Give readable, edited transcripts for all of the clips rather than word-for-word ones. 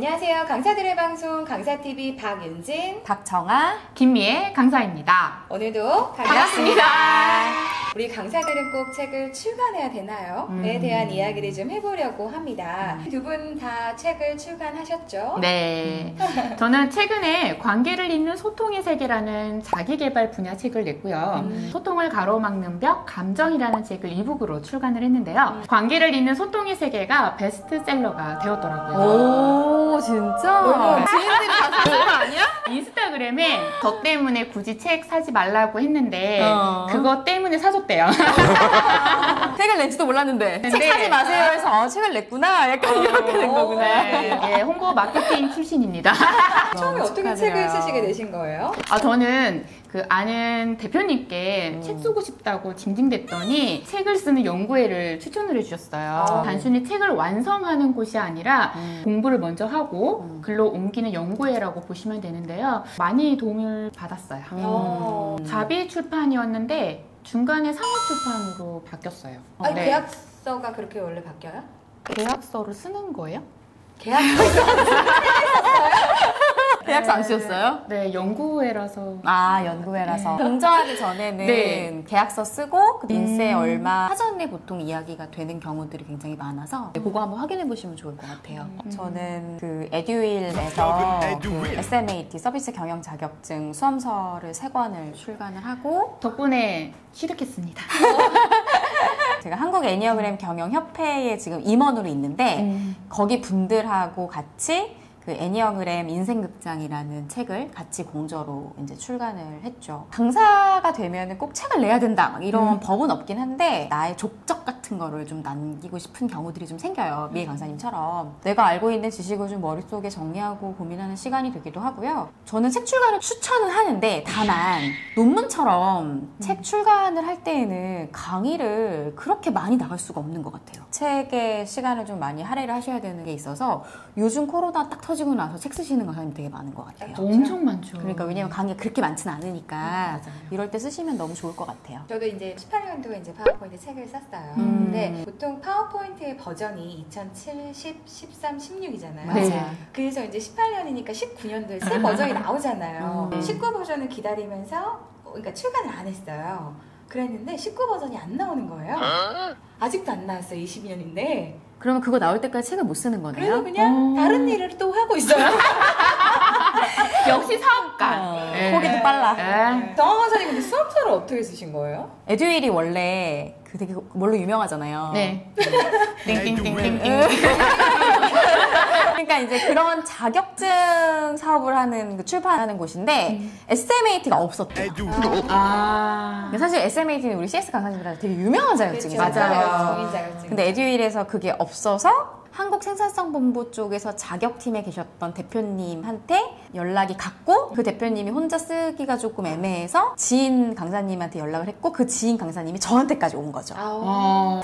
안녕하세요. 강사들의 방송 강사TV 박윤진, 박정아, 김미애 강사입니다. 오늘도 반갑습니다. 우리 강사들은 꼭 책을 출간해야 되나요? 에 대한 이야기를 좀 해보려고 합니다. 두 분 다 책을 출간하셨죠? 네. 저는 최근에 관계를 잇는 소통의 세계라는 자기개발 분야 책을 냈고요. 소통을 가로막는 벽, 감정이라는 책을 이북으로 출간을 했는데요. 관계를 잇는 소통의 세계가 베스트셀러가 되었더라고요. 오, 진짜? 지인들이 다 사는 거 아니야? 인스타그램에 저 때문에 굳이 책 사지 말라고 했는데 그거 때문에 사줬대요. 책을 낸지도 몰랐는데 책 사지 마세요 해서 책을 냈구나 약간 이렇게 된 거구나. 네, 예, 홍보 마케팅 출신입니다. 처음에 어떻게 책을 쓰시게 되신 거예요? 저는 그 아는 대표님께 책 쓰고 싶다고 징징댔더니 책을 쓰는 연구회를 추천을 해주셨어요. 단순히 책을 완성하는 곳이 아니라 공부를 먼저 하고 글로 옮기는 연구회라고 보시면 되는데요. 많이 도움을 받았어요. 자비 출판이었는데 중간에 상업출판으로 바뀌었어요. 아니, 네. 계약서가 그렇게 원래 바뀌어요? 계약서를 쓰는 거예요? 계약서 계약서 안 쓰셨어요? 네, 연구회라서. 아, 연구회라서. 공정하기 전에는 네. 계약서 쓰고 그 인세 얼마 사전에 보통 이야기가 되는 경우들이 굉장히 많아서 그거 한번 확인해 보시면 좋을 것 같아요. 저는 그 에듀윌에서 그 SMAT 서비스 경영 자격증 수험서를 3권을 출간을 하고 덕분에 취득했습니다. 제가 한국 애니어그램 경영협회에 지금 임원으로 있는데 거기 분들하고 같이 그 애니어그램 인생극장이라는 책을 같이 공저로 이제 출간을 했죠. 강사가 되면 꼭 책을 내야 된다 막 이런 법은 없긴 한데 나의 족적 같은 거를 좀 남기고 싶은 경우들이 좀 생겨요. 미애 강사님처럼 내가 알고 있는 지식을 좀 머릿속에 정리하고 고민하는 시간이 되기도 하고요. 저는 책 출간을 추천은 하는데 다만 논문처럼 책 출간을 할 때에는 강의를 그렇게 많이 나갈 수가 없는 것 같아요. 책에 시간을 좀 많이 할애를 하셔야 되는 게 있어서 요즘 코로나 딱 터지고 나서 책 쓰시는 강사님 되게 많은 것 같아요. 엄청 많죠. 그러니까 왜냐면 강의가 그렇게 많지는 않으니까 이럴 때 쓰시면 너무 좋을 것 같아요. 저도 이제 18년도에 이제 파워포인트 책을 썼어요. 근데 보통 파워포인트의 버전이 2007, 10, 13, 16이잖아요. 맞아요. 그래서 이제 18년이니까 19년도에 새 버전이 나오잖아요. 19 버전을 기다리면서 그러니까 출간을 안 했어요. 그랬는데 19 버전이 안 나오는 거예요. 아직도 안 나왔어요. 22년인데. 그러면 그거 나올 때까지 책을 못 쓰는 거네요? 그래서 그냥 다른 일을 또 하고 있어요. 역시 사업가. 포기도 빨라. 정황 강사님 근데 수험서를 어떻게 쓰신 거예요? 에듀윌이 원래 그 되게 뭘로 유명하잖아요. 네. 띵띵띵띵띵. 그러니까 이제 그런 자격증 사업을 하는 그 출판하는 곳인데 SMAT가 없었대요. 근데 사실 SMAT는 우리 CS 강사님들한테 되게 유명한 자격증이잖아요. 맞아요. 정인 자격증. 근데 에듀윌에서 그게 없어서 한국생산성본부 쪽에서 자격팀에 계셨던 대표님한테 연락이 갔고 그 대표님이 혼자 쓰기가 조금 애매해서 지인 강사님한테 연락을 했고 그 지인 강사님이 저한테까지 온 거죠.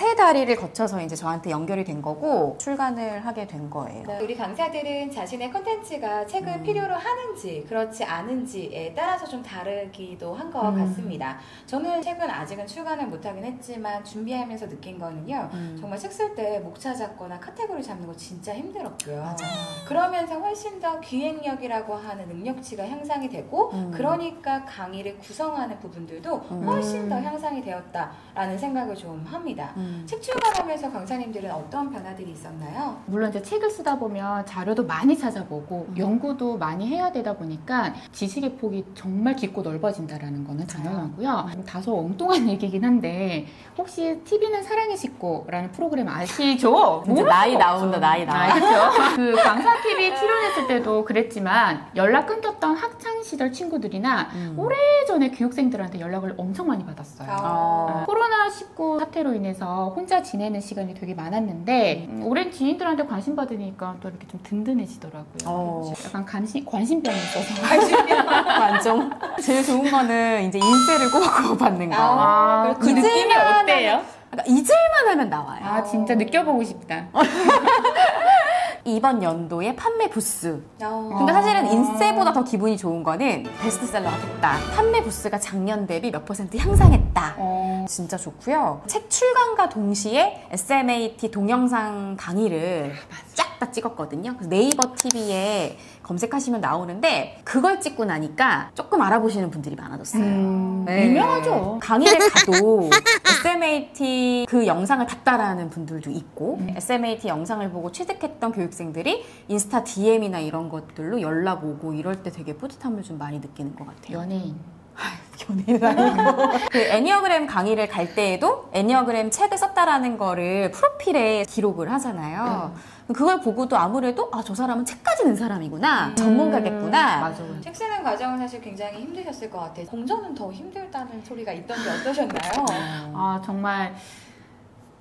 세 다리를 거쳐서 이제 저한테 연결이 된 거고 출간을 하게 된 거예요. 네. 우리 강사들은 자신의 콘텐츠가 책을 필요로 하는지 그렇지 않은지에 따라서 좀 다르기도 한 것 같습니다. 저는 책은 아직은 출간을 못하긴 했지만 준비하면서 느낀 거는요. 정말 책 쓸 때 목차 잡거나 카테고리 잡는 거 진짜 힘들었고요. 맞아. 그러면서 훨씬 더 기획력이라고 하는 능력치가 향상이 되고 그러니까 강의를 구성하는 부분들도 훨씬 더 향상이 되었다라는 생각을 좀 합니다. 책 출간하면서 강사님들은 어떤 변화들이 있었나요? 물론 이제 책을 쓰다 보면 자료도 많이 찾아보고 연구도 많이 해야 되다 보니까 지식의 폭이 정말 깊고 넓어진다라는 거는 당연하고요. 다소 엉뚱한 얘기긴 한데 혹시 TV는 사랑의 식구라는 프로그램 아시죠? 진짜 나이 나온다, 나이 나와. 그렇죠. 그 강사 TV 출연했을 때도 그랬지만 연락 끊겼던 학창 시절 친구들이나 오래전에 교육생들한테 연락을 엄청 많이 받았어요. 코로나19 사태로 인해서 혼자 지내는 시간이 되게 많았는데 오랜 지인들한테 관심 받으니까 또 이렇게 좀 든든해지더라고요. 약간 관심병이 있어서. 관종. 제일 좋은 거는 이제 인세를 꼬박꼬박 받는 거. 그 느낌이 어때요? 그러니까 잊을만 하면 나와요. 아 진짜 느껴보고 싶다. 이번 연도의 판매 부스. 근데 사실은 인세보다 더 기분이 좋은 거는 베스트셀러가 됐다. 판매 부스가 작년 대비 몇 % 향상했다. 진짜 좋고요. 책 출간과 동시에 SMAT 동영상 강의를 쫙 딱 찍었거든요. 그래서 네이버 TV에 검색하시면 나오는데 그걸 찍고 나니까 조금 알아보시는 분들이 많아졌어요. 네. 유명하죠. 강의를 가도 SMAT 그 영상을 봤다라는 분들도 있고 SMAT 영상을 보고 취득했던 교육생들이 인스타 DM이나 이런 것들로 연락 오고 이럴 때 되게 뿌듯함을 좀 많이 느끼는 것 같아요. 연예인. 그 애니어그램 강의를 갈 때에도 애니어그램 책을 썼다라는 거를 프로필에 기록을 하잖아요. 그걸 보고도 아무래도 아, 저 사람은 책까지 낸 사람이구나. 전문가겠구나. 맞아. 책 쓰는 과정은 사실 굉장히 힘드셨을 것 같아요. 공전은 더 힘들다는 소리가 있던데 어떠셨나요? 아, 정말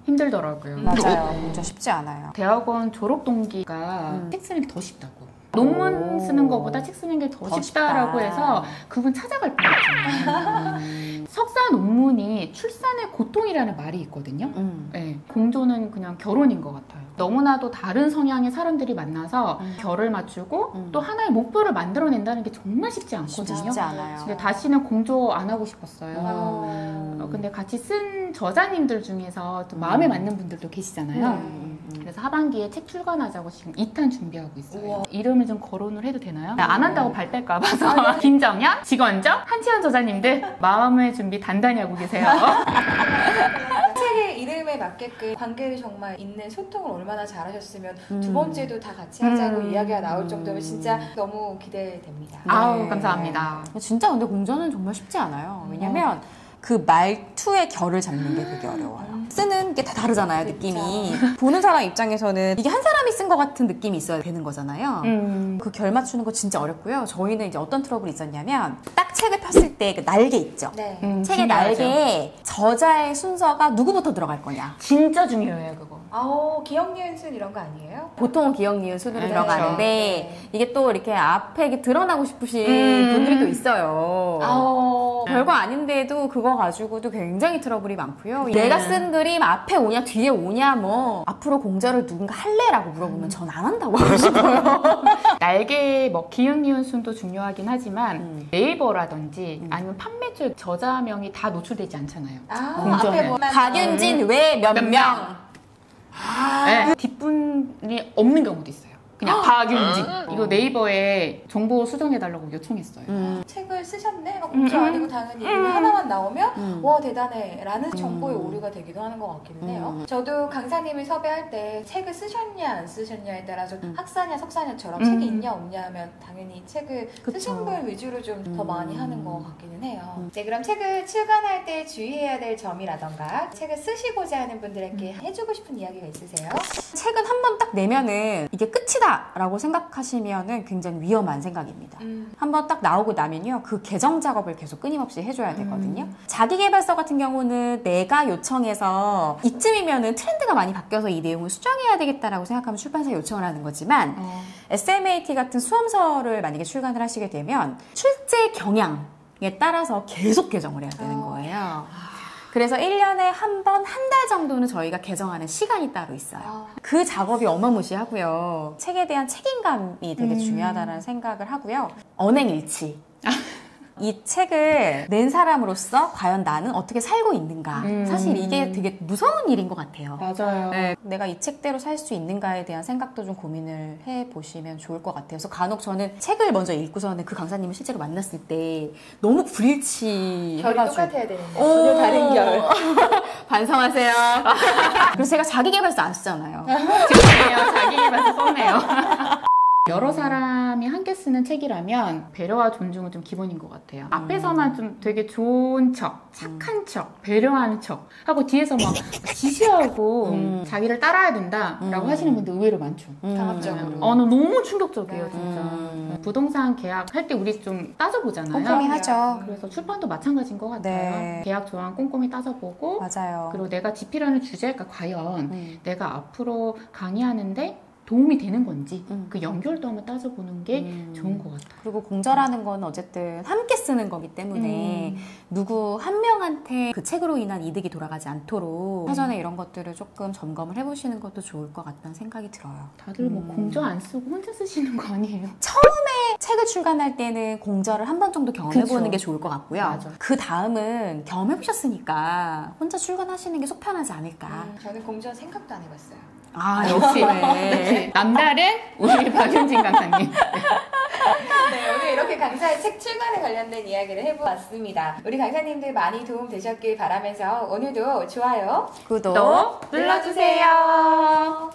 힘들더라고요. 맞아요. 진짜 쉽지 않아요. 대학원 졸업 동기가 책 쓰는 게 더 쉽다고. 논문 쓰는 것보다 책 쓰는 게 더 쉽다라고 해서 그분 찾아갈 뻔했잖아요. 석사 논문이 출산의 고통이라는 말이 있거든요. 네, 공조는 그냥 결혼인 것 같아요. 너무나도 다른 성향의 사람들이 만나서 결을 맞추고 또 하나의 목표를 만들어낸다는 게 정말 쉽지 않거든요. 쉽지 않아요. 근데 다시는 공조 안 하고 싶었어요. 근데 같이 쓴 저자님들 중에서 또 마음에 맞는 분들도 계시잖아요. 그래서 하반기에 책 출간하자고 지금 2탄 준비하고 있어요. 우와. 이름을 좀 거론을 해도 되나요? 안 한다고 발 뗄까 봐서. 김정현, 지건정, 한치현 저자님들 마음의 준비 단단히 하고 계세요. 책의 이름에 맞게끔 관계를 정말 있는 소통을 얼마나 잘하셨으면 두 번째도 다 같이 하자고 이야기가 나올 정도면 진짜 너무 기대됩니다. 아우, 감사합니다. 진짜 근데 공전은 정말 쉽지 않아요. 왜냐면 그 말투의 결을 잡는 게 되게 어려워요. 쓰는 게 다 다르잖아요, 느낌이. 보는 사람 입장에서는 이게 한 사람이 쓴 것 같은 느낌이 있어야 되는 거잖아요. 그 결 맞추는 거 진짜 어렵고요. 저희는 이제 어떤 트러블이 있었냐면 딱 책을 폈을 때 그 날개 있죠. 네. 책의 중요하죠. 날개에 저자의 순서가 누구부터 들어갈 거냐. 진짜 중요해요, 그거. 아우, 기억, 니은, 순 이런 거 아니에요? 보통은 기억, 니은, 순으로 네, 들어가는데 네. 이게 또 이렇게 앞에 이렇게 드러나고 싶으신 분들이 또 있어요. 아우. 별거 아닌데도 그거 가지고도 굉장히 트러블이 많고요. 내가 쓴 그림 앞에 오냐 뒤에 오냐 뭐 앞으로 공저를 누군가 할래라고 물어보면 전 안 한다고 하고 싶어요. 날개 뭐 기흥, 니은, 순도 중요하긴 하지만 네이버라든지 아니면 판매처 저자명이 다 노출되지 않잖아요. 아, 공전에. 앞에 보면 박윤진 외 몇 몇 명. 명. 네, 뒷분이 없는 경우도 있어요. 그냥 박윤진. 이거 네이버에 정보 수정해달라고 요청했어요. 책을 쓰셨네? 공전 아니고 당연히 이름 하나만 나오면 와 대단해 라는 정보의 오류가 되기도 하는 것 같기는 해요. 저도 강사님을 섭외할 때 책을 쓰셨냐 안 쓰셨냐에 따라서 학사냐 석사냐처럼 책이 있냐 없냐 하면 당연히 책을 쓰신 분 위주로 좀 더 많이 하는 것 같기는 해요. 네, 그럼 책을 출간할 때 주의해야 될 점이라던가 책을 쓰시고자 하는 분들에게 해주고 싶은 이야기가 있으세요? 책은 한 번 딱 내면은 이게 끝이다 라고 생각하시면은 굉장히 위험한 생각입니다. 한번 딱 나오고 나면요 그 개정 작업을 계속 끊임없이 해줘야 되거든요. 자기계발서 같은 경우는 내가 요청해서 이쯤이면은 트렌드가 많이 바뀌어서 이 내용을 수정해야 되겠다라고 생각하면 출판사에 요청을 하는 거지만 SMAT 같은 수험서를 만약에 출간을 하시게 되면 출제 경향에 따라서 계속 개정을 해야 되는 거예요. 그래서 1년에 한 번, 한 달 정도는 저희가 개정하는 시간이 따로 있어요. 그 작업이 어마무시하고요. 책에 대한 책임감이 되게 중요하다는 생각을 하고요. 언행일치. 이 책을 낸 사람으로서 과연 나는 어떻게 살고 있는가. 사실 이게 되게 무서운 일인 것 같아요. 맞아요. 네, 내가 이 책대로 살 수 있는가에 대한 생각도 좀 고민을 해보시면 좋을 것 같아요. 그래서 간혹 저는 책을 먼저 읽고서는 그 강사님을 실제로 만났을 때 너무 불일치해가지고 결이 똑같아야 되는데 전혀 다른 결. 반성하세요. 그래서 제가 자기계발서 안 쓰잖아요. 죄송해요. 자기계발서 썼네요. 여러 사람이 함께 쓰는 책이라면 배려와 존중은 좀 기본인 것 같아요. 앞에서만 좀 되게 좋은 척, 착한 척, 배려하는 척 하고 뒤에서 막 지시하고 자기를 따라야 된다라고 하시는 분들 의외로 많죠. 강압적으로. 나 너무 충격적이에요, 진짜. 부동산 계약할 때 우리 좀 따져보잖아요. 꼼꼼히 하죠. 그래서 출판도 마찬가지인 것 같아요. 네. 계약 조항 꼼꼼히 따져보고 맞아요. 그리고 내가 집필하는 주제가 과연 내가 앞으로 강의하는데 도움이 되는 건지 그 연결도 한번 따져보는 게 좋은 것 같아요. 그리고 공저라는 건 어쨌든 함께 쓰는 거기 때문에 누구 한 명한테 그 책으로 인한 이득이 돌아가지 않도록 사전에 이런 것들을 조금 점검을 해보시는 것도 좋을 것 같다는 생각이 들어요. 다들 뭐 공저 안 쓰고 혼자 쓰시는 거 아니에요? 책을 출간할 때는 공저를 한 번 정도 경험해보는 그쵸. 게 좋을 것 같고요. 맞아. 그 다음은 경험해보셨으니까 혼자 출간하시는 게 속 편하지 않을까. 저는 공전 생각도 안 해봤어요. 아, 역시 역시. 남다른 우리 박윤진 강사님. 네, 오늘 이렇게 강사의 책 출간에 관련된 이야기를 해보았습니다. 우리 강사님들 많이 도움 되셨길 바라면서 오늘도 좋아요, 구독 또 눌러주세요.